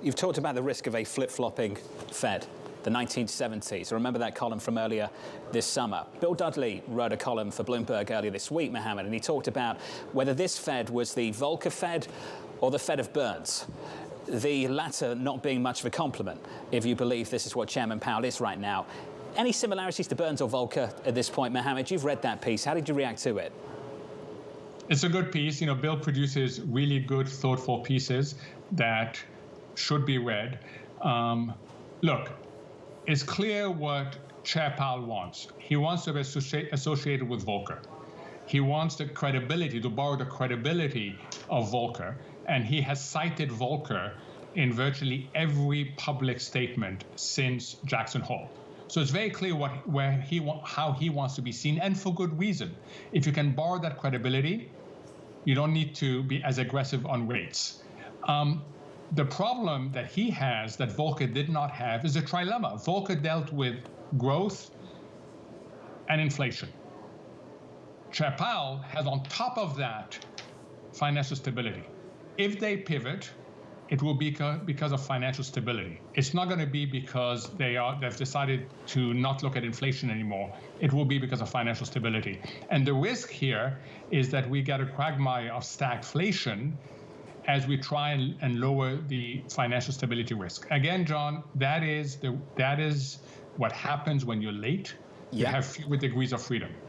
You've talked about the risk of a flip-flopping Fed, the 1970s. I remember that column from earlier this summer. Bill Dudley wrote a column for Bloomberg earlier this week, Mohamed, and he talked about whether this Fed was the Volcker Fed or the Fed of Burns. The latter not being much of a compliment, if you believe this is what Chairman Powell is right now. Any similarities to Burns or Volcker at this point, Mohamed? You've read that piece. How did you react to it? It's a good piece. You know, Bill produces really good, thoughtful pieces that should be read. Look, it's clear what Chair Powell wants. He wants to be associated with Volcker. He wants the credibility, to borrow the credibility of Volcker, and he has cited Volcker in virtually every public statement since Jackson Hole. So it's very clear how he wants to be seen, and for good reason. If you can borrow that credibility, you don't need to be as aggressive on rates. The problem that he has that Volcker did not have is a trilemma. Volcker dealt with growth and inflation. Chair Powell has on top of that financial stability. If they pivot, it will be because of financial stability. It's not going to be because they've decided to not look at inflation anymore. It will be because of financial stability. And the risk here is that we get a quagmire of stagflation as we try and lower the financial stability risk. Again, John, that is what happens when you're late. You have fewer degrees of freedom.